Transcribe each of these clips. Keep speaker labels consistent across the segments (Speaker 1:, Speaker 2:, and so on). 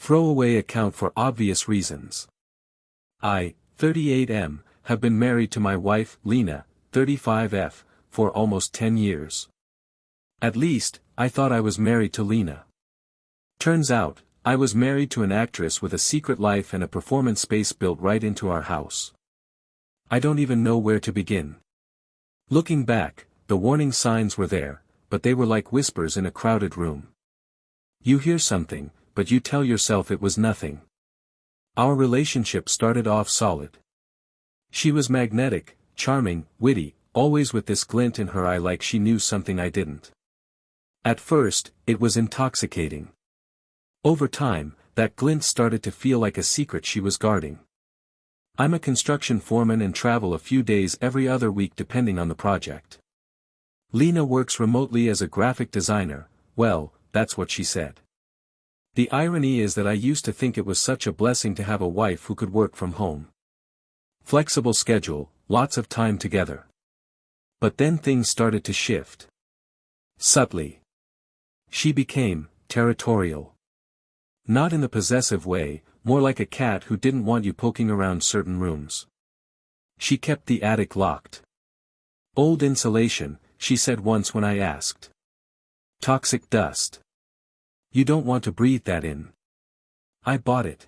Speaker 1: Throwaway account for obvious reasons. I, 38M, have been married to my wife, Lena, 35F, for almost 10 years. At least, I thought I was married to Lena. Turns out, I was married to an actress with a secret life and a performance space built right into our house. I don't even know where to begin. Looking back, the warning signs were there, but they were like whispers in a crowded room. You hear something, but you tell yourself it was nothing. Our relationship started off solid. She was magnetic, charming, witty, always with this glint in her eye like she knew something I didn't. At first, it was intoxicating. Over time, that glint started to feel like a secret she was guarding. I'm a construction foreman and travel a few days every other week depending on the project. Lena works remotely as a graphic designer, well, that's what she said. The irony is that I used to think it was such a blessing to have a wife who could work from home. Flexible schedule, lots of time together. But then things started to shift. Subtly. She became territorial. Not in the possessive way, more like a cat who didn't want you poking around certain rooms. She kept the attic locked. Old insulation, she said once when I asked. Toxic dust. You don't want to breathe that in. I bought it.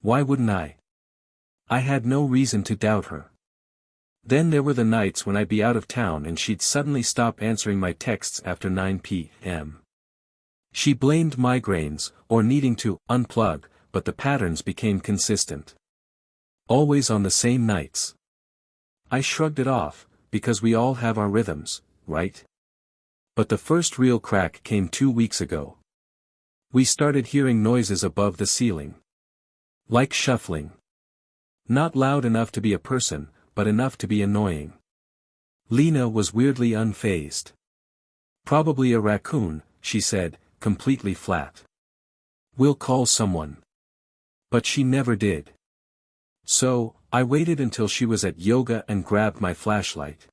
Speaker 1: Why wouldn't I? I had no reason to doubt her. Then there were the nights when I'd be out of town and she'd suddenly stop answering my texts after 9 p.m. She blamed migraines, or needing to unplug, but the patterns became consistent. Always on the same nights. I shrugged it off, because we all have our rhythms, right? But the first real crack came 2 weeks ago. We started hearing noises above the ceiling. Like shuffling. Not loud enough to be a person, but enough to be annoying. Lena was weirdly unfazed. Probably a raccoon, she said, completely flat. We'll call someone. But she never did. So, I waited until she was at yoga and grabbed my flashlight.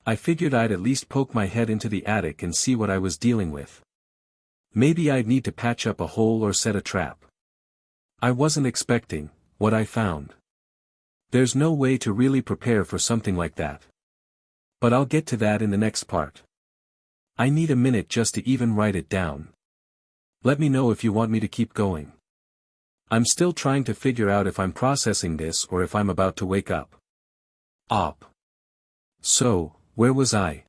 Speaker 1: I figured I'd at least poke my head into the attic and see what I was dealing with. Maybe I'd need to patch up a hole or set a trap. I wasn't expecting what I found. There's no way to really prepare for something like that. But I'll get to that in the next part. I need a minute just to even write it down. Let me know if you want me to keep going. I'm still trying to figure out if I'm processing this or if I'm about to wake up. So, where was I?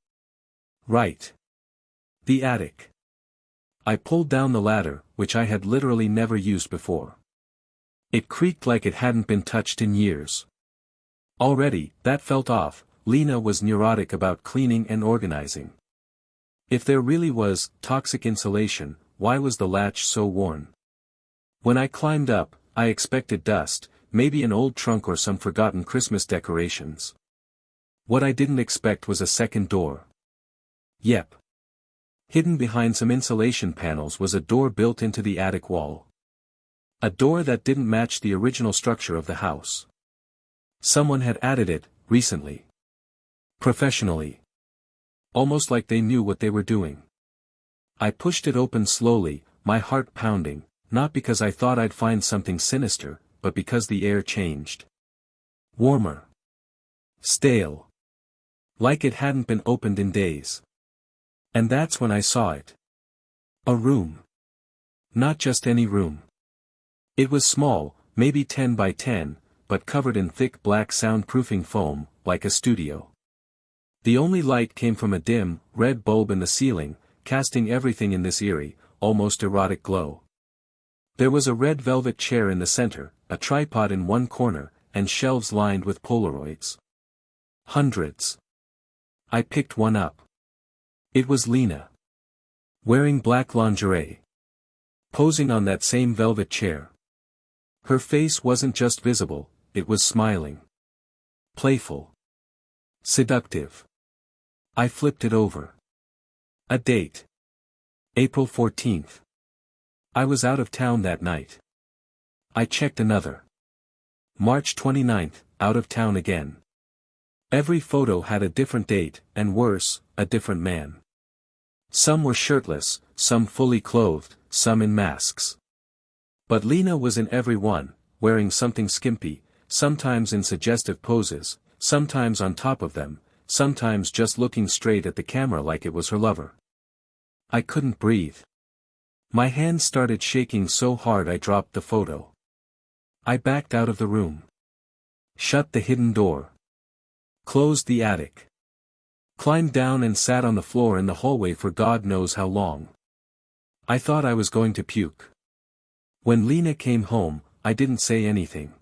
Speaker 1: Right. The attic. I pulled down the ladder, which I had literally never used before. It creaked like it hadn't been touched in years. Already, that felt off. Lena was neurotic about cleaning and organizing. If there really was toxic insulation, why was the latch so worn? When I climbed up, I expected dust, maybe an old trunk or some forgotten Christmas decorations. What I didn't expect was a second door. Yep. Hidden behind some insulation panels was a door built into the attic wall. A door that didn't match the original structure of the house. Someone had added it, recently. Professionally. Almost like they knew what they were doing. I pushed it open slowly, my heart pounding, not because I thought I'd find something sinister, but because the air changed. Warmer. Stale. Like it hadn't been opened in days. And that's when I saw it. A room. Not just any room. It was small, maybe 10 by 10, but covered in thick black soundproofing foam, like a studio. The only light came from a dim, red bulb in the ceiling, casting everything in this eerie, almost erotic glow. There was a red velvet chair in the center, a tripod in one corner, and shelves lined with Polaroids. Hundreds. I picked one up. It was Lena. Wearing black lingerie. Posing on that same velvet chair. Her face wasn't just visible, it was smiling. Playful. Seductive. I flipped it over. A date. April 14th. I was out of town that night. I checked another. March 29th, out of town again. Every photo had a different date, and worse, a different man. Some were shirtless, some fully clothed, some in masks. But Lena was in every one, wearing something skimpy, sometimes in suggestive poses, sometimes on top of them, sometimes just looking straight at the camera like it was her lover. I couldn't breathe. My hands started shaking so hard I dropped the photo. I backed out of the room. Shut the hidden door. Closed the attic. Climbed down and sat on the floor in the hallway for God knows how long. I thought I was going to puke. When Lena came home, I didn't say anything.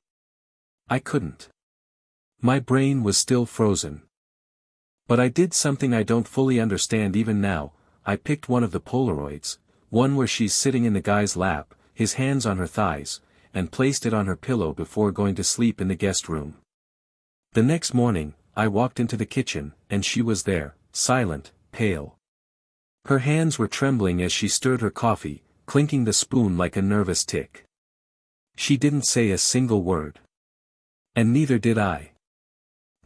Speaker 1: I couldn't. My brain was still frozen. But I did something I don't fully understand even now. I picked one of the Polaroids, one where she's sitting in the guy's lap, his hands on her thighs, and placed it on her pillow before going to sleep in the guest room. The next morning, I walked into the kitchen, and she was there, silent, pale. Her hands were trembling as she stirred her coffee, clinking the spoon like a nervous tick. She didn't say a single word. And neither did I.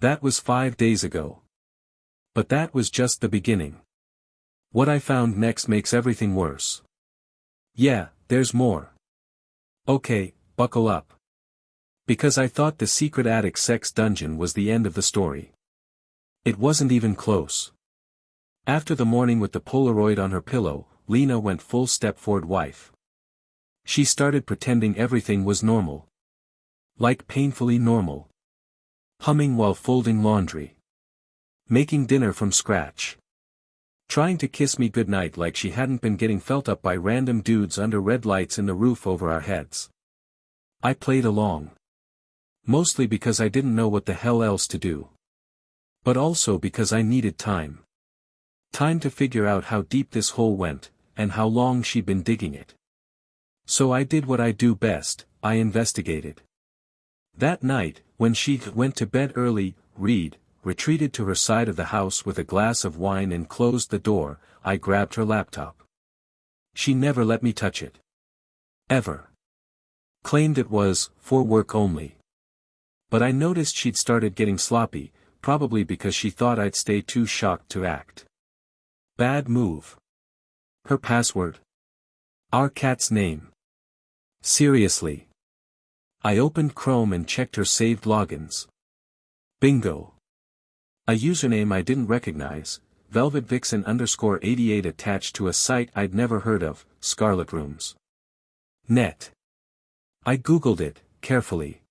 Speaker 1: That was 5 days ago. But that was just the beginning. What I found next makes everything worse. Yeah, there's more. Okay, buckle up. Because I thought the secret attic sex dungeon was the end of the story. It wasn't even close. After the morning with the Polaroid on her pillow, Lena went full Stepford wife. She started pretending everything was normal. Like painfully normal. Humming while folding laundry. Making dinner from scratch. Trying to kiss me goodnight like she hadn't been getting felt up by random dudes under red lights in the roof over our heads. I played along. Mostly because I didn't know what the hell else to do. But also because I needed time. Time to figure out how deep this hole went, and how long she'd been digging it. So I did what I do best, I investigated. That night, when she went to bed early, retreated to her side of the house with a glass of wine and closed the door, I grabbed her laptop. She never let me touch it. Ever. Claimed it was, for work only. But I noticed she'd started getting sloppy, probably because she thought I'd stay too shocked to act. Bad move. Her password. Our cat's name. Seriously. I opened Chrome and checked her saved logins. Bingo. A username I didn't recognize, velvetvixen_88 attached to a site I'd never heard of, Scarlet Rooms. Net. I googled it, carefully.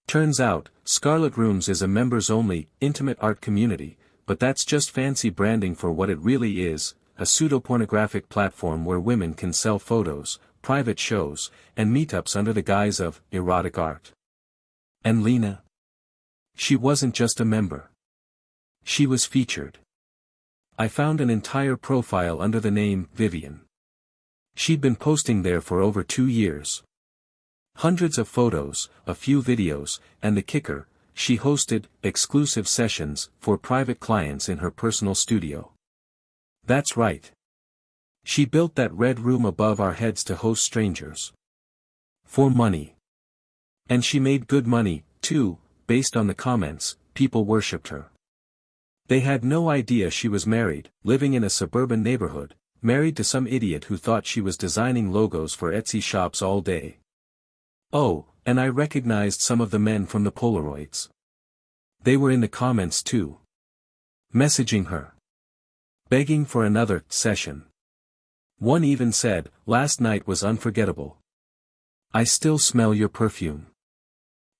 Speaker 1: Turns out, Scarlet Rooms is a members-only, intimate art community, but that's just fancy branding for what it really is, a pseudo-pornographic platform where women can sell photos, private shows, and meetups under the guise of erotic art. And Lena? She wasn't just a member. She was featured. I found an entire profile under the name Vivian. She'd been posting there for over 2 years. Hundreds of photos, a few videos, and the kicker, she hosted exclusive sessions for private clients in her personal studio. That's right. She built that red room above our heads to host strangers. For money. And she made good money, too, based on the comments, people worshipped her. They had no idea she was married, living in a suburban neighborhood, married to some idiot who thought she was designing logos for Etsy shops all day. Oh, and I recognized some of the men from the Polaroids. They were in the comments too. Messaging her. Begging for another session. One even said, "Last night was unforgettable. I still smell your perfume."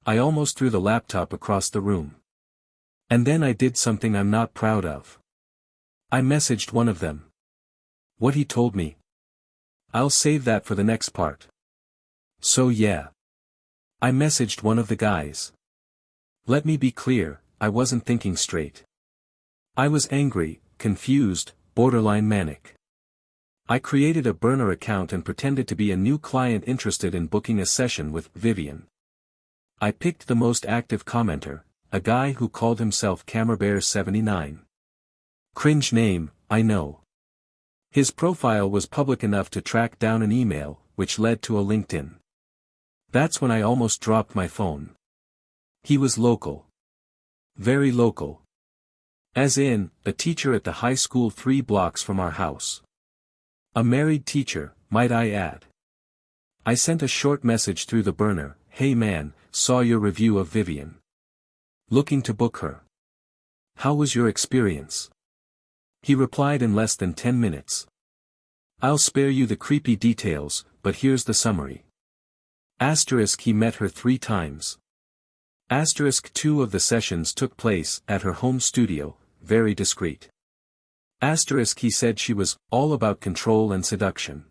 Speaker 1: I almost threw the laptop across the room. And then I did something I'm not proud of. I messaged one of them. What he told me. I'll save that for the next part. So yeah. I messaged one of the guys. Let me be clear, I wasn't thinking straight. I was angry, confused, borderline manic. I created a burner account and pretended to be a new client interested in booking a session with Vivian. I picked the most active commenter, a guy who called himself CameraBear79. Cringe name, I know. His profile was public enough to track down an email, which led to a LinkedIn. That's when I almost dropped my phone. He was local. Very local. As in, a teacher at the high school 3 blocks from our house. A married teacher, might I add. I sent a short message through the burner, "Hey man, saw your review of Vivian. Looking to book her. How was your experience?" He replied in less than 10 minutes. "I'll spare you the creepy details, but here's the summary. Asterisk he met her 3 times. Asterisk 2 of the sessions took place at her home studio, very discreet. Asterisk he said she was all about control and seduction.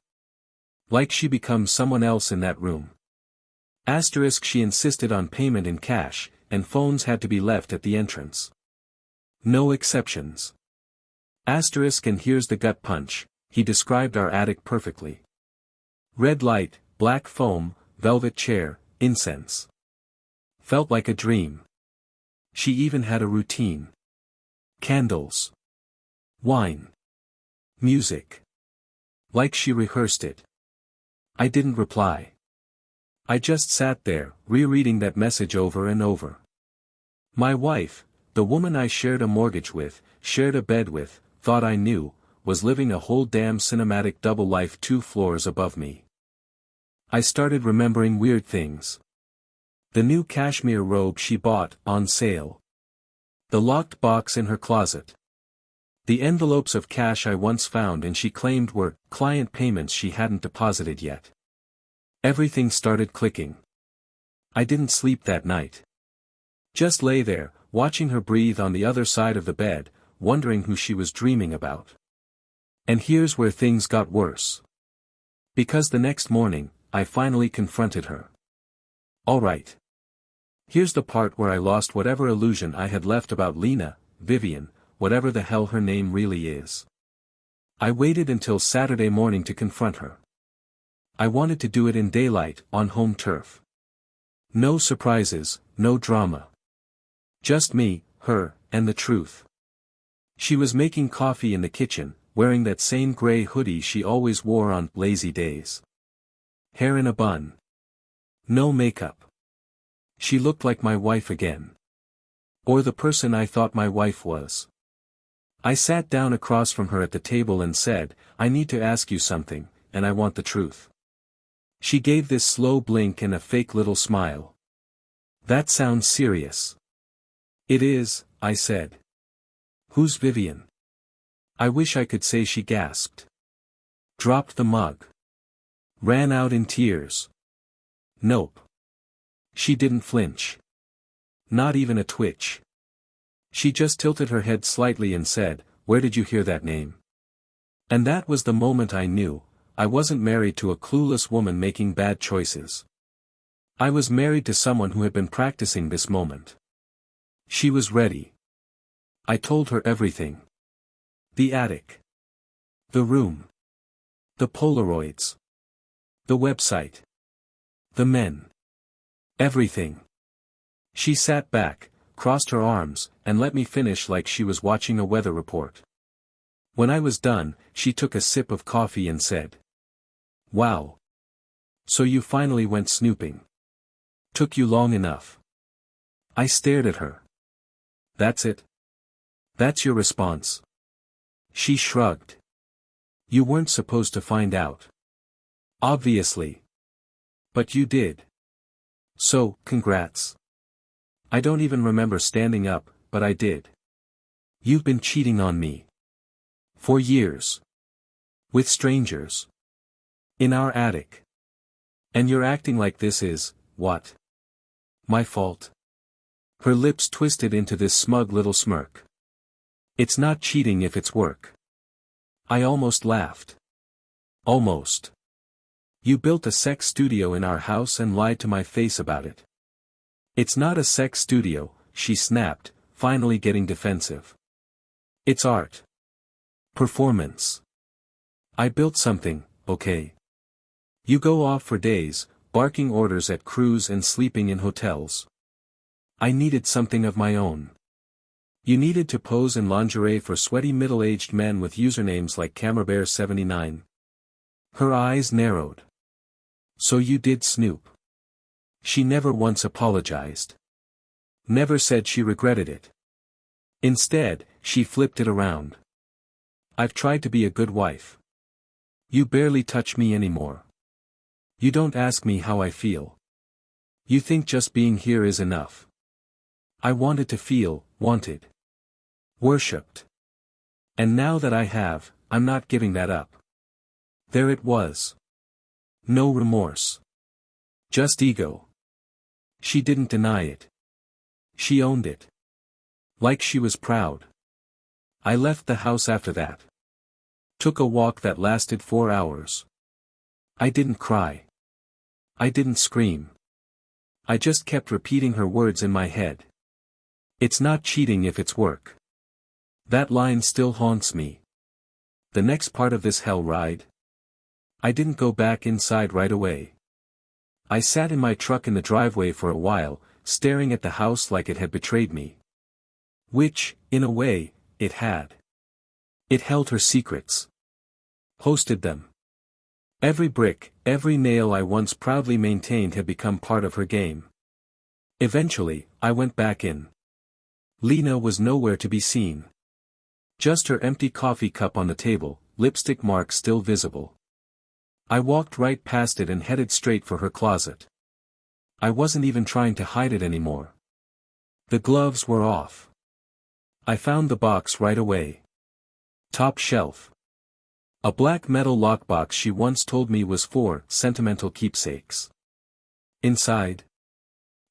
Speaker 1: Like she becomes someone else in that room. Asterisk she insisted on payment in cash, and phones had to be left at the entrance. No exceptions. Asterisk and here's the gut punch, he described our attic perfectly. Red light, black foam, velvet chair, incense. Felt like a dream. She even had a routine. Candles. Wine. Music. Like she rehearsed it. I didn't reply. I just sat there, rereading that message over and over. My wife, the woman I shared a mortgage with, shared a bed with, thought I knew, was living a whole damn cinematic double life 2 floors above me. I started remembering weird things. The new cashmere robe she bought, on sale. The locked box in her closet. The envelopes of cash I once found and she claimed were client payments she hadn't deposited yet. Everything started clicking. I didn't sleep that night. Just lay there, watching her breathe on the other side of the bed, wondering who she was dreaming about. And here's where things got worse. Because the next morning, I finally confronted her. Alright. Here's the part where I lost whatever illusion I had left about Lena, Vivian, whatever the hell her name really is. I waited until Saturday morning to confront her. I wanted to do it in daylight, on home turf. No surprises, no drama. Just me, her, and the truth. She was making coffee in the kitchen, wearing that same gray hoodie she always wore on lazy days. Hair in a bun. No makeup. She looked like my wife again. Or the person I thought my wife was. I sat down across from her at the table and said, "I need to ask you something, and I want the truth." She gave this slow blink and a fake little smile. "That sounds serious." "It is," I said. "Who's Vivian?" I wish I could say she gasped. Dropped the mug. Ran out in tears. Nope. She didn't flinch. Not even a twitch. She just tilted her head slightly and said, "Where did you hear that name?" And that was the moment I knew, I wasn't married to a clueless woman making bad choices. I was married to someone who had been practicing this moment. She was ready. I told her everything. The attic. The room. The Polaroids. The website. The men. Everything. She sat back, crossed her arms, and let me finish like she was watching a weather report. When I was done, she took a sip of coffee and said, "Wow. So you finally went snooping. Took you long enough." I stared at her. "That's it? That's your response?" She shrugged. "You weren't supposed to find out." "Obviously. But you did. So, congrats." I don't even remember standing up, but I did. "You've been cheating on me. For years. With strangers. In our attic. And you're acting like this is, what? My fault?" Her lips twisted into this smug little smirk. "It's not cheating if it's work." I almost laughed. Almost. "You built a sex studio in our house and lied to my face about it." "It's not a sex studio," she snapped, finally getting defensive. "It's art. Performance. I built something, okay? You go off for days, barking orders at crews and sleeping in hotels. I needed something of my own. You needed to pose in lingerie for sweaty middle-aged men with usernames like CameraBear79. Her eyes narrowed. "So you did snoop." She never once apologized. Never said she regretted it. Instead, she flipped it around. "I've tried to be a good wife. You barely touch me anymore. You don't ask me how I feel. You think just being here is enough. I wanted to feel, wanted. Worshipped. And now that I have, I'm not giving that up. There it was. No remorse. Just ego. She didn't deny it. She owned it. Like she was proud. I left the house after that. Took a walk that lasted 4 hours. I didn't cry. I didn't scream. I just kept repeating her words in my head. It's not cheating if it's work. That line still haunts me. The next part of this hell ride? I didn't go back inside right away. I sat in my truck in the driveway for a while, staring at the house like it had betrayed me. Which, in a way, it had. It held her secrets. Hosted them. Every brick, every nail I once proudly maintained had become part of her game. Eventually, I went back in. Lena was nowhere to be seen. Just her empty coffee cup on the table, lipstick marks still visible. I walked right past it and headed straight for her closet. I wasn't even trying to hide it anymore. The gloves were off. I found the box right away. Top shelf. A black metal lockbox she once told me was for sentimental keepsakes. Inside?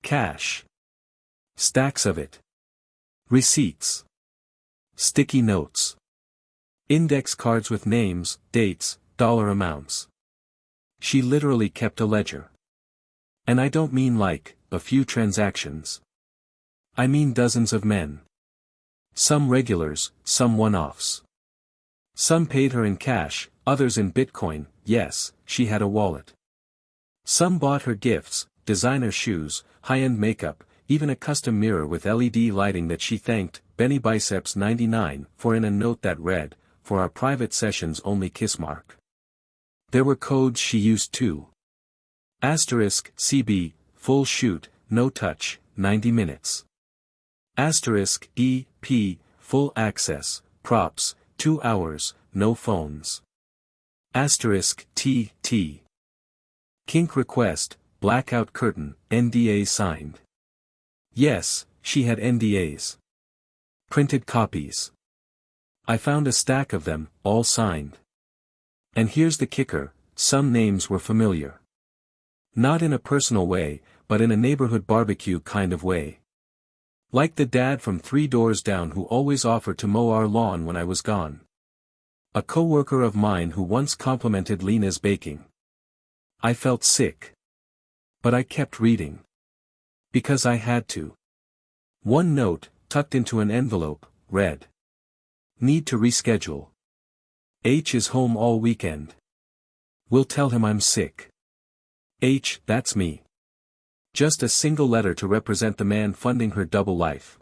Speaker 1: Cash. Stacks of it. Receipts. Sticky notes. Index cards with names, dates, dollar amounts. She literally kept a ledger. And I don't mean like, a few transactions. I mean dozens of men. Some regulars, some one-offs. Some paid her in cash, others in Bitcoin. Yes, she had a wallet. Some bought her gifts, designer shoes, high-end makeup, even a custom mirror with LED lighting that she thanked Benny Biceps 99 for in a note that read, "For our private sessions only kiss mark." There were codes she used too. *CB, full shoot, no touch, 90 minutes. *EP, full access, props, 2 hours, no phones. *TT. Kink request, blackout curtain, NDA signed. Yes, she had NDAs. Printed copies. I found a stack of them, all signed. And here's the kicker, some names were familiar. Not in a personal way, but in a neighborhood barbecue kind of way. Like the dad from 3 doors down who always offered to mow our lawn when I was gone. A coworker of mine who once complimented Lena's baking. I felt sick. But I kept reading. Because I had to. One note, tucked into an envelope, read. Need to reschedule. H is home all weekend. Will tell him I'm sick. H, that's me. Just a single letter to represent the man funding her double life.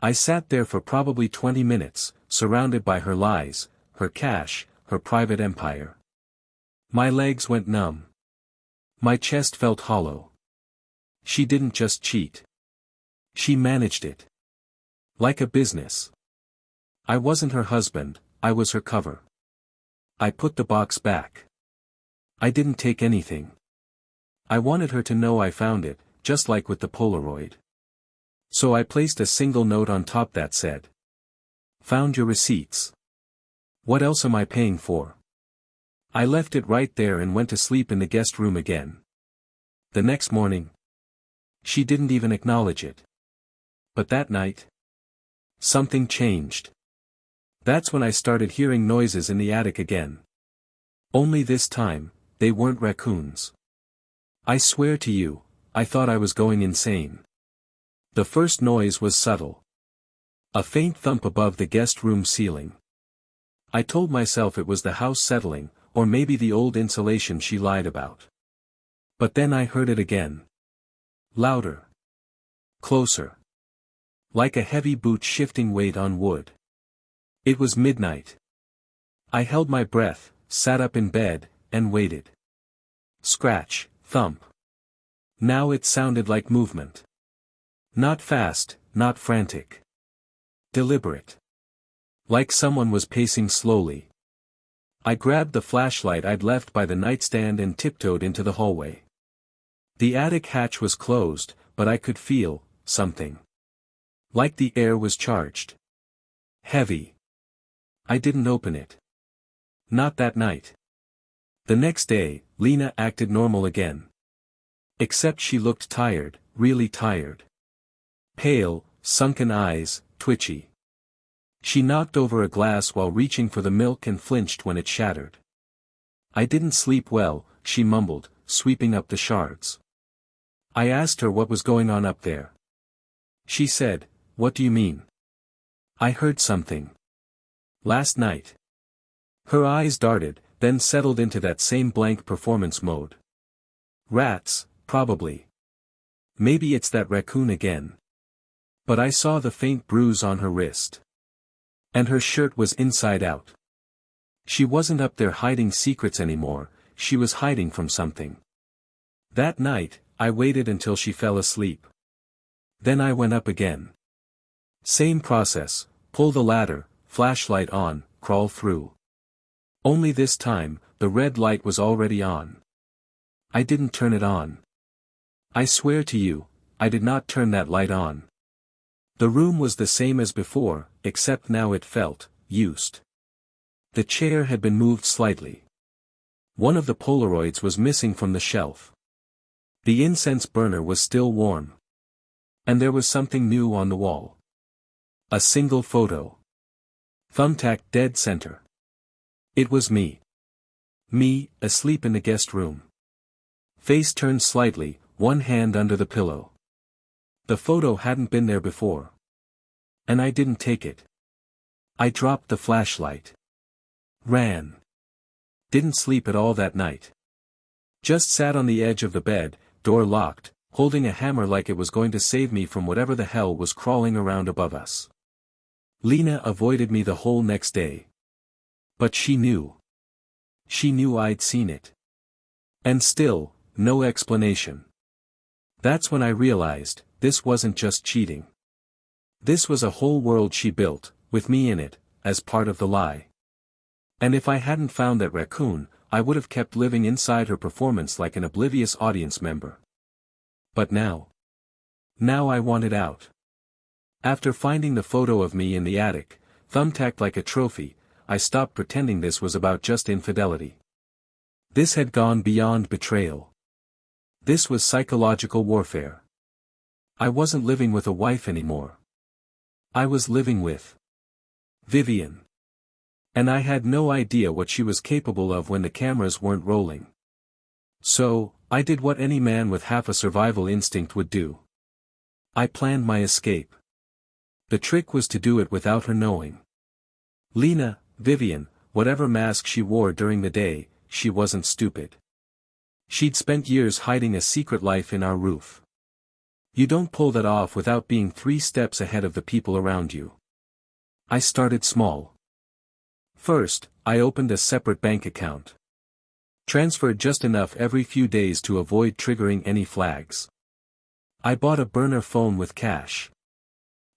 Speaker 1: I sat there for probably 20 minutes, surrounded by her lies, her cash, her private empire. My legs went numb. My chest felt hollow. She didn't just cheat. She managed it. Like a business. I wasn't her husband, I was her cover. I put the box back. I didn't take anything. I wanted her to know I found it, just like with the Polaroid. So I placed a single note on top that said. Found your receipts. What else am I paying for? I left it right there and went to sleep in the guest room again. The next morning. She didn't even acknowledge it. But that night. Something changed. That's when I started hearing noises in the attic again. Only this time, they weren't raccoons. I swear to you, I thought I was going insane. The first noise was subtle. A faint thump above the guest room ceiling. I told myself it was the house settling, or maybe the old insulation she lied about. But then I heard it again. Louder. Closer. Like a heavy boot shifting weight on wood. It was midnight. I held my breath, sat up in bed, and waited. Scratch, thump. Now it sounded like movement. Not fast, not frantic. Deliberate. Like someone was pacing slowly. I grabbed the flashlight I'd left by the nightstand and tiptoed into the hallway. The attic hatch was closed, but I could feel something. Like the air was charged. Heavy. I didn't open it. Not that night. The next day, Lena acted normal again. Except she looked tired, really tired. Pale, sunken eyes, twitchy. She knocked over a glass while reaching for the milk and flinched when it shattered. I didn't sleep well, she mumbled, sweeping up the shards. I asked her what was going on up there. She said, "What do you mean?" I heard something. Last night. Her eyes darted, then settled into that same blank performance mode. Rats, probably. Maybe it's that raccoon again. But I saw the faint bruise on her wrist. And her shirt was inside out. She wasn't up there hiding secrets anymore, she was hiding from something. That night, I waited until she fell asleep. Then I went up again. Same process, pull the ladder, flashlight on, crawl through. Only this time, the red light was already on. I didn't turn it on. I swear to you, I did not turn that light on. The room was the same as before, except now it felt used. The chair had been moved slightly. One of the Polaroids was missing from the shelf. The incense burner was still warm. And there was something new on the wall. A single photo. Thumbtack dead center. It was me. Me, asleep in the guest room. Face turned slightly, one hand under the pillow. The photo hadn't been there before. And I didn't take it. I dropped the flashlight. Ran. Didn't sleep at all that night. Just sat on the edge of the bed, door locked, holding a hammer like it was going to save me from whatever the hell was crawling around above us. Lena avoided me the whole next day. But she knew. She knew I'd seen it. And still, no explanation. That's when I realized, this wasn't just cheating. This was a whole world she built, with me in it, as part of the lie. And if I hadn't found that raccoon, I would have kept living inside her performance like an oblivious audience member. But now. Now I wanted out. After finding the photo of me in the attic, thumbtacked like a trophy, I stopped pretending this was about just infidelity. This had gone beyond betrayal. This was psychological warfare. I wasn't living with a wife anymore. I was living with Vivian. And I had no idea what she was capable of when the cameras weren't rolling. So, I did what any man with half a survival instinct would do. I planned my escape. The trick was to do it without her knowing. Lena, Vivian, whatever mask she wore during the day, she wasn't stupid. She'd spent years hiding a secret life in our roof. You don't pull that off without being 3 steps ahead of the people around you. I started small. First, I opened a separate bank account. Transferred just enough every few days to avoid triggering any flags. I bought a burner phone with cash.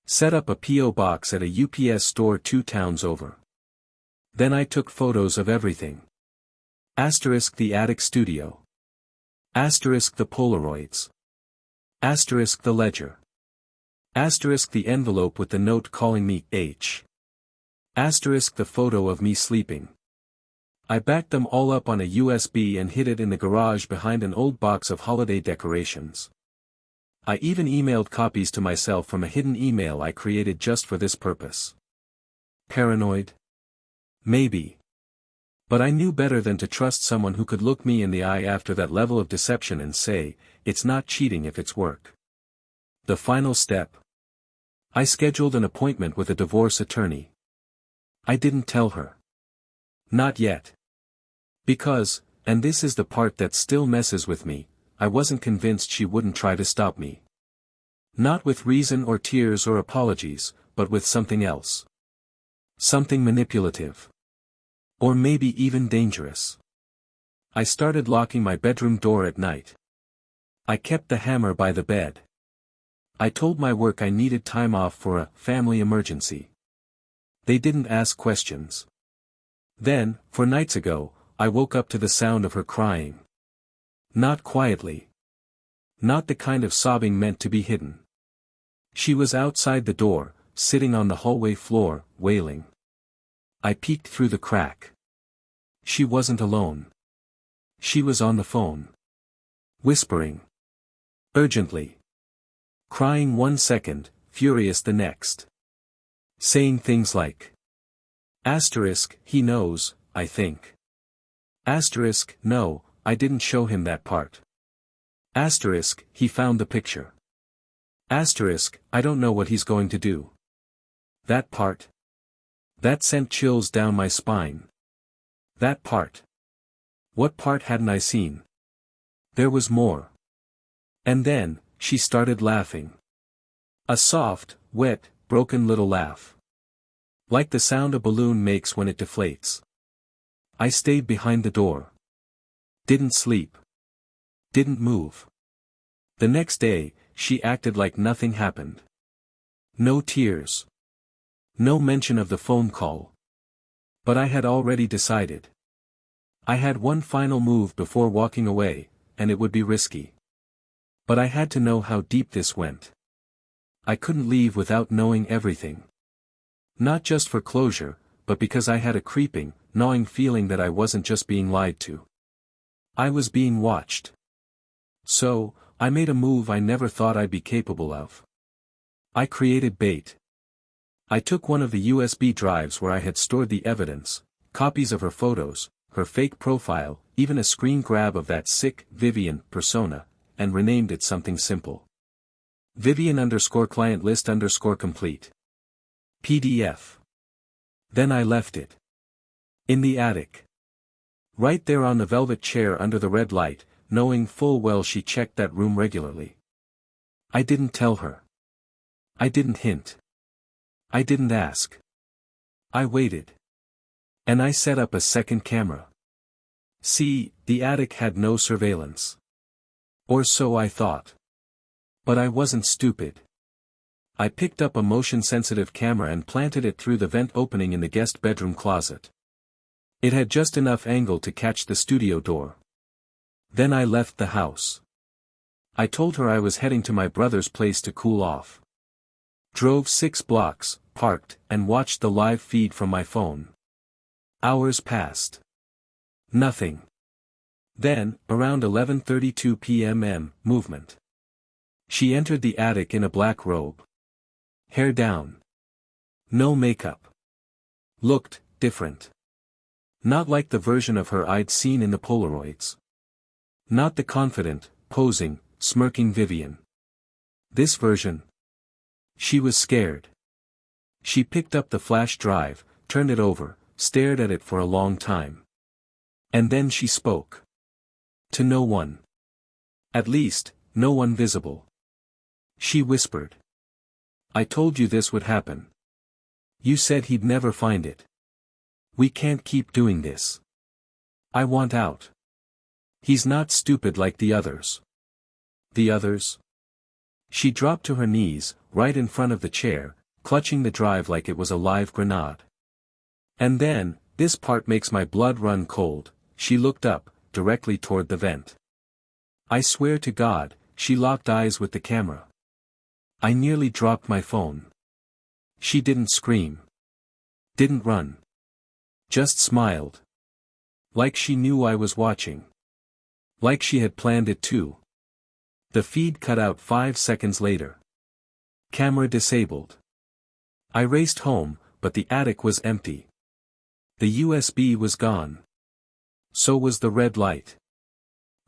Speaker 1: Set up a P.O. box at a UPS store 2 towns over. Then I took photos of everything. Asterisk the attic studio. Asterisk the Polaroids. Asterisk the ledger. Asterisk the envelope with the note calling me H. Asterisk the photo of me sleeping. I backed them all up on a USB and hid it in the garage behind an old box of holiday decorations. I even emailed copies to myself from a hidden email I created just for this purpose. Paranoid? Maybe. But I knew better than to trust someone who could look me in the eye after that level of deception and say, it's not cheating if it's work. The final step. I scheduled an appointment with a divorce attorney. I didn't tell her. Not yet. Because, and this is the part that still messes with me, I wasn't convinced she wouldn't try to stop me. Not with reason or tears or apologies, but with something else. Something manipulative. Or maybe even dangerous. I started locking my bedroom door at night. I kept the hammer by the bed. I told my work I needed time off for a family emergency. They didn't ask questions. Then, 4 nights ago, I woke up to the sound of her crying. Not quietly. Not the kind of sobbing meant to be hidden. She was outside the door, sitting on the hallway floor, wailing. I peeked through the crack. She wasn't alone. She was on the phone. Whispering. Urgently. Crying 1 second, furious the next. Saying things like. He knows, I think. No, I didn't show him that part. He found the picture. I don't know what he's going to do. That part. That sent chills down my spine. That part. What part hadn't I seen? There was more. And then, she started laughing. A soft, wet, broken little laugh. Like the sound a balloon makes when it deflates. I stayed behind the door. Didn't sleep. Didn't move. The next day, she acted like nothing happened. No tears. No mention of the phone call. But I had already decided. I had one final move before walking away, and it would be risky. But I had to know how deep this went. I couldn't leave without knowing everything. Not just for closure, but because I had a creeping, gnawing feeling that I wasn't just being lied to. I was being watched. So, I made a move I never thought I'd be capable of. I created bait. I took one of the USB drives where I had stored the evidence, copies of her photos, her fake profile, even a screen grab of that sick Vivian persona, and renamed it something simple. Vivian_client_list_complete. PDF. Then I left it. In the attic. Right there on the velvet chair under the red light, knowing full well she checked that room regularly. I didn't tell her. I didn't hint. I didn't ask. I waited. And I set up a second camera. See, the attic had no surveillance. Or so I thought. But I wasn't stupid. I picked up a motion-sensitive camera and planted it through the vent opening in the guest bedroom closet. It had just enough angle to catch the studio door. Then I left the house. I told her I was heading to my brother's place to cool off. Drove 6 blocks, parked, and watched the live feed from my phone. Hours passed. Nothing. Then, around 11:32 p.m. movement. She entered the attic in a black robe. Hair down. No makeup. Looked different. Not like the version of her I'd seen in the Polaroids. Not the confident, posing, smirking Vivian. This version. She was scared. She picked up the flash drive, turned it over, stared at it for a long time. And then she spoke. To no one. At least, no one visible. She whispered. I told you this would happen. You said he'd never find it. We can't keep doing this. I want out. He's not stupid like the others. The others? She dropped to her knees, right in front of the chair, clutching the drive like it was a live grenade. And then, this part makes my blood run cold, she looked up, directly toward the vent. I swear to God, she locked eyes with the camera. I nearly dropped my phone. She didn't scream. Didn't run. Just smiled. Like she knew I was watching. Like she had planned it too. The feed cut out 5 seconds later. Camera disabled. I raced home, but the attic was empty. The USB was gone. So was the red light.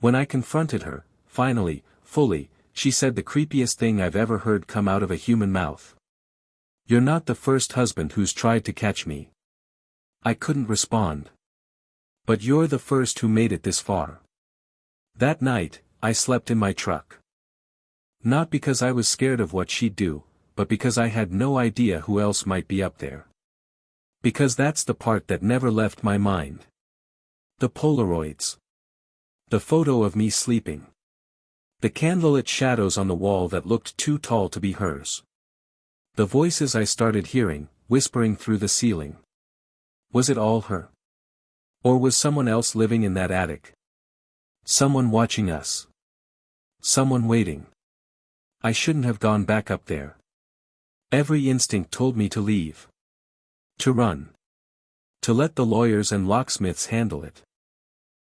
Speaker 1: When I confronted her, finally, fully, she said the creepiest thing I've ever heard come out of a human mouth. You're not the first husband who's tried to catch me. I couldn't respond. But you're the first who made it this far. That night, I slept in my truck. Not because I was scared of what she'd do, but because I had no idea who else might be up there. Because that's the part that never left my mind. The Polaroids. The photo of me sleeping. The candlelit shadows on the wall that looked too tall to be hers. The voices I started hearing, whispering through the ceiling. Was it all her? Or was someone else living in that attic? Someone watching us. Someone waiting. I shouldn't have gone back up there. Every instinct told me to leave. To run. To let the lawyers and locksmiths handle it.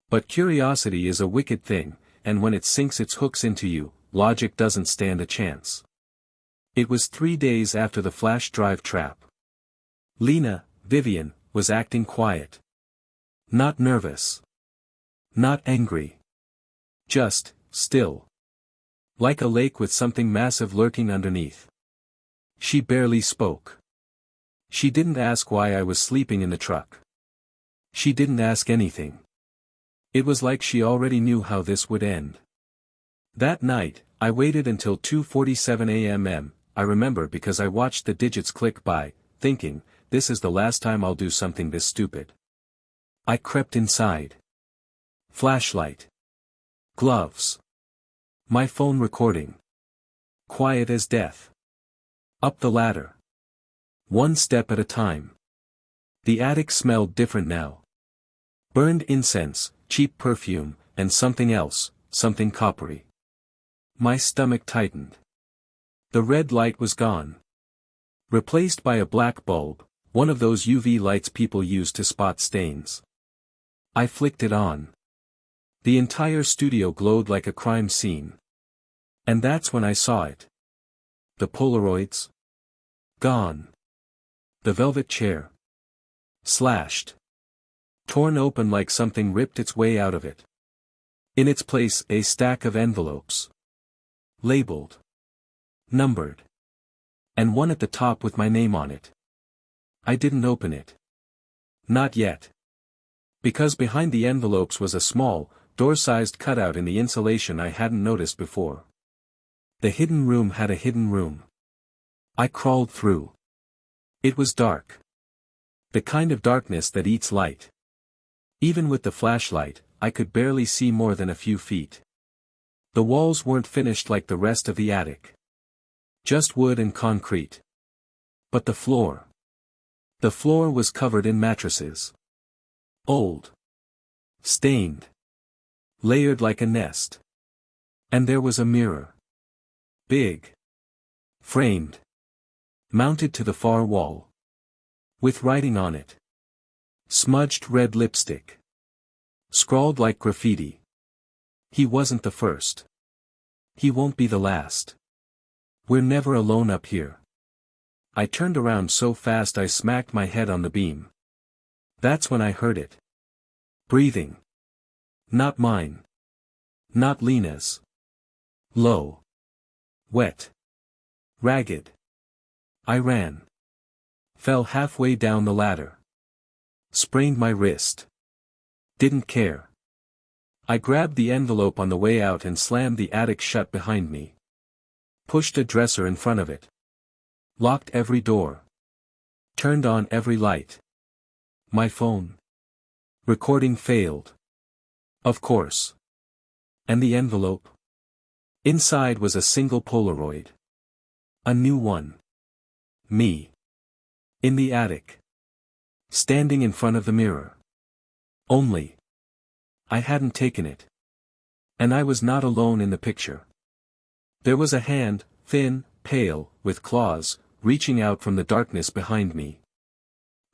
Speaker 1: But curiosity is a wicked thing, and when it sinks its hooks into you, logic doesn't stand a chance. It was 3 days after the flash drive trap. Lena, Vivian, was acting quiet. Not nervous. Not angry. Just, still. Like a lake with something massive lurking underneath. She barely spoke. She didn't ask why I was sleeping in the truck. She didn't ask anything. It was like she already knew how this would end. That night, I waited until 2:47 a.m. I remember because I watched the digits click by, thinking, this is the last time I'll do something this stupid. I crept inside. Flashlight. Gloves. My phone recording. Quiet as death. Up the ladder. One step at a time. The attic smelled different now. Burned incense, cheap perfume, and something else, something coppery. My stomach tightened. The red light was gone. Replaced by a black bulb, one of those UV lights people use to spot stains. I flicked it on. The entire studio glowed like a crime scene. And that's when I saw it. The Polaroids. Gone. The velvet chair. Slashed. Torn open like something ripped its way out of it. In its place a stack of envelopes. Labeled. Numbered. And one at the top with my name on it. I didn't open it. Not yet. Because behind the envelopes was a small, door-sized cutout in the insulation I hadn't noticed before. The hidden room had a hidden room. I crawled through. It was dark. The kind of darkness that eats light. Even with the flashlight, I could barely see more than a few feet. The walls weren't finished like the rest of the attic. Just wood and concrete. But the floor. The floor was covered in mattresses. Old. Stained. Layered like a nest. And there was a mirror. Big. Framed. Mounted to the far wall. With writing on it. Smudged red lipstick. Scrawled like graffiti. He wasn't the first. He won't be the last. We're never alone up here. I turned around so fast I smacked my head on the beam. That's when I heard it. Breathing. Not mine. Not Lena's. Low. Wet. Ragged. I ran. Fell halfway down the ladder. Sprained my wrist. Didn't care. I grabbed the envelope on the way out and slammed the attic shut behind me. Pushed a dresser in front of it. Locked every door. Turned on every light. My phone. Recording failed. Of course. And the envelope? Inside was a single Polaroid. A new one. Me. In the attic. Standing in front of the mirror. Only. I hadn't taken it. And I was not alone in the picture. There was a hand, thin, pale, with claws, reaching out from the darkness behind me.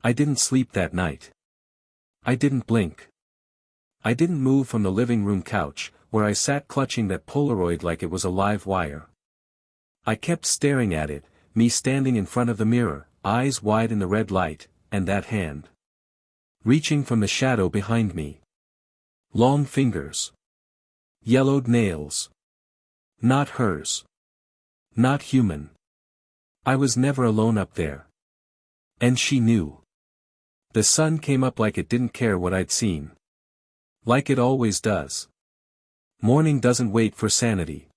Speaker 1: I didn't sleep that night. I didn't blink. I didn't move from the living room couch, where I sat clutching that Polaroid like it was a live wire. I kept staring at it, me standing in front of the mirror, eyes wide in the red light, and that hand. Reaching from the shadow behind me. Long fingers. Yellowed nails. Not hers. Not human. I was never alone up there. And she knew. The sun came up like it didn't care what I'd seen. Like it always does. Morning doesn't wait for sanity.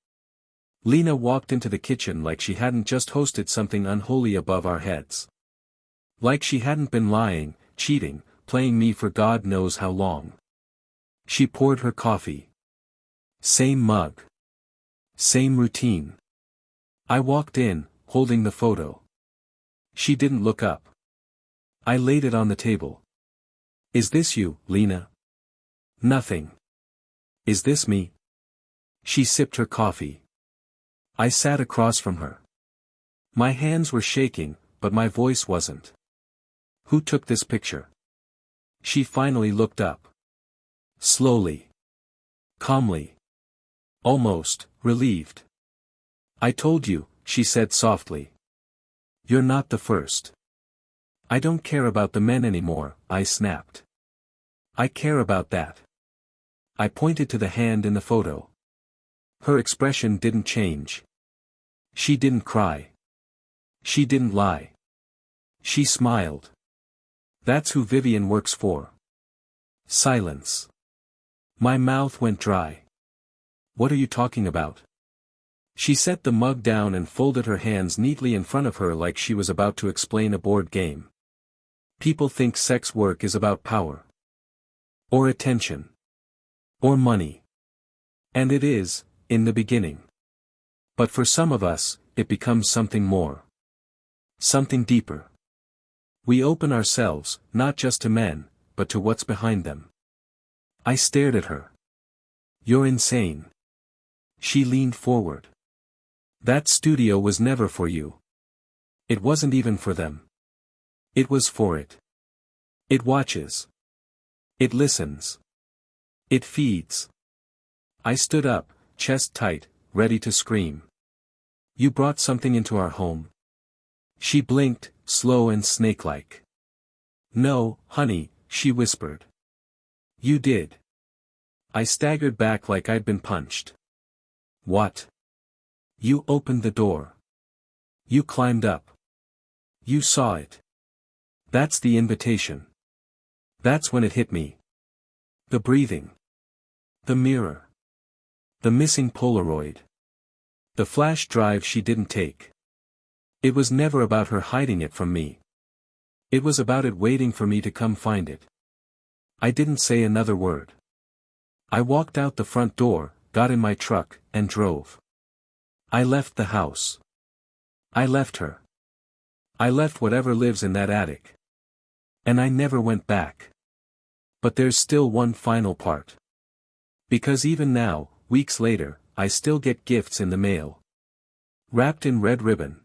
Speaker 1: Lena walked into the kitchen like she hadn't just hosted something unholy above our heads. Like she hadn't been lying, cheating, playing me for God knows how long. She poured her coffee. Same mug. Same routine. I walked in, holding the photo. She didn't look up. I laid it on the table. Is this you, Lena? Nothing. Is this me? She sipped her coffee. I sat across from her. My hands were shaking, but my voice wasn't. Who took this picture? She finally looked up. Slowly. Calmly. Almost, relieved. I told you, she said softly. You're not the first. I don't care about the men anymore, I snapped. I care about that. I pointed to the hand in the photo. Her expression didn't change. She didn't cry. She didn't lie. She smiled. That's who Vivian works for. Silence. My mouth went dry. What are you talking about? She set the mug down and folded her hands neatly in front of her like she was about to explain a board game. People think sex work is about power. Or attention. Or money. And it is, in the beginning. But for some of us, it becomes something more. Something deeper. We open ourselves, not just to men, but to what's behind them. I stared at her. You're insane. She leaned forward. That studio was never for you. It wasn't even for them. It was for it. It watches. It listens. It feeds. I stood up, chest tight, ready to scream. You brought something into our home. She blinked, slow and snake-like. No, honey, she whispered. You did. I staggered back like I'd been punched. What? You opened the door. You climbed up. You saw it. That's the invitation. That's when it hit me. The breathing. The mirror. The missing Polaroid. The flash drive she didn't take. It was never about her hiding it from me. It was about it waiting for me to come find it. I didn't say another word. I walked out the front door, got in my truck, and drove. I left the house. I left her. I left whatever lives in that attic. And I never went back. But there's still one final part. Because even now, weeks later, I still get gifts in the mail. Wrapped in red ribbon.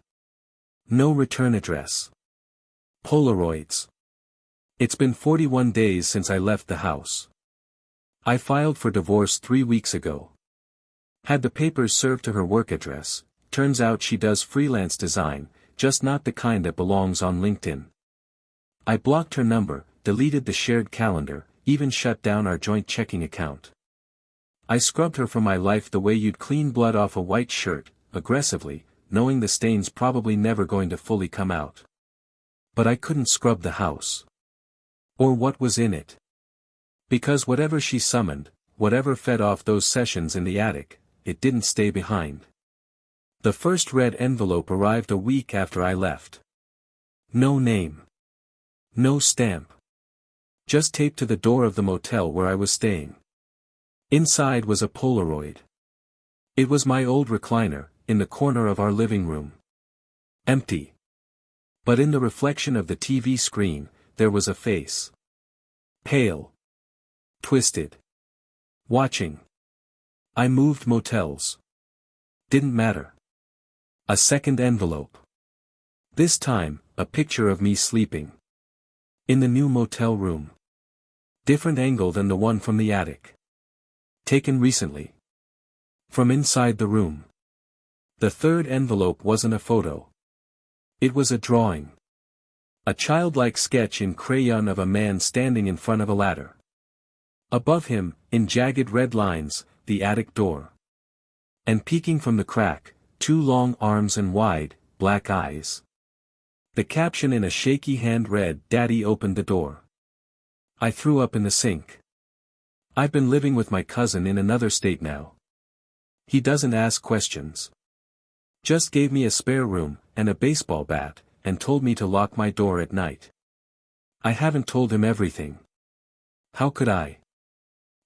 Speaker 1: No return address. Polaroids. It's been 41 days since I left the house. I filed for divorce 3 weeks ago. Had the papers served to her work address, turns out she does freelance design, just not the kind that belongs on LinkedIn. I blocked her number, deleted the shared calendar, even shut down our joint checking account. I scrubbed her from my life the way you'd clean blood off a white shirt, aggressively, knowing the stain's probably never going to fully come out. But I couldn't scrub the house. Or what was in it. Because whatever she summoned, whatever fed off those sessions in the attic, it didn't stay behind. The first red envelope arrived a week after I left. No name. No stamp. Just taped to the door of the motel where I was staying. Inside was a Polaroid. It was my old recliner, in the corner of our living room. Empty. But in the reflection of the TV screen, there was a face. Pale. Twisted. Watching. I moved motels. Didn't matter. A second envelope. This time, a picture of me sleeping. In the new motel room. Different angle than the one from the attic. Taken recently. From inside the room. The third envelope wasn't a photo. It was a drawing. A childlike sketch in crayon of a man standing in front of a ladder. Above him, in jagged red lines, the attic door. And peeking from the crack, 2 long arms and wide, black eyes. The caption in a shaky hand read, "Daddy opened the door." I threw up in the sink. I've been living with my cousin in another state now. He doesn't ask questions. Just gave me a spare room, and a baseball bat, and told me to lock my door at night. I haven't told him everything. How could I?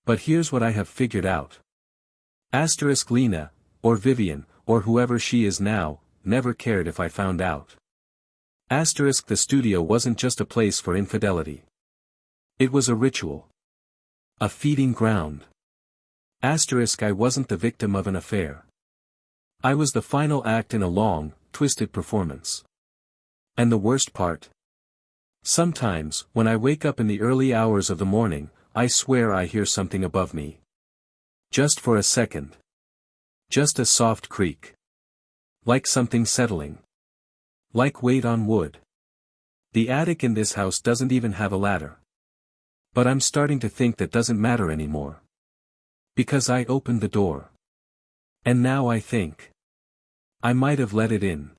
Speaker 1: But here's what I have figured out. Asterisk Lena, or Vivian, or whoever she is now, never cared if I found out. Asterisk the studio wasn't just a place for infidelity. It was a ritual. A feeding ground. Asterisk, I wasn't the victim of an affair. I was the final act in a long, twisted performance. And the worst part? Sometimes, when I wake up in the early hours of the morning, I swear I hear something above me. Just for a second. Just a soft creak. Like something settling. Like weight on wood. The attic in this house doesn't even have a ladder. But I'm starting to think that doesn't matter anymore. Because I opened the door. And now I think I might have let it in.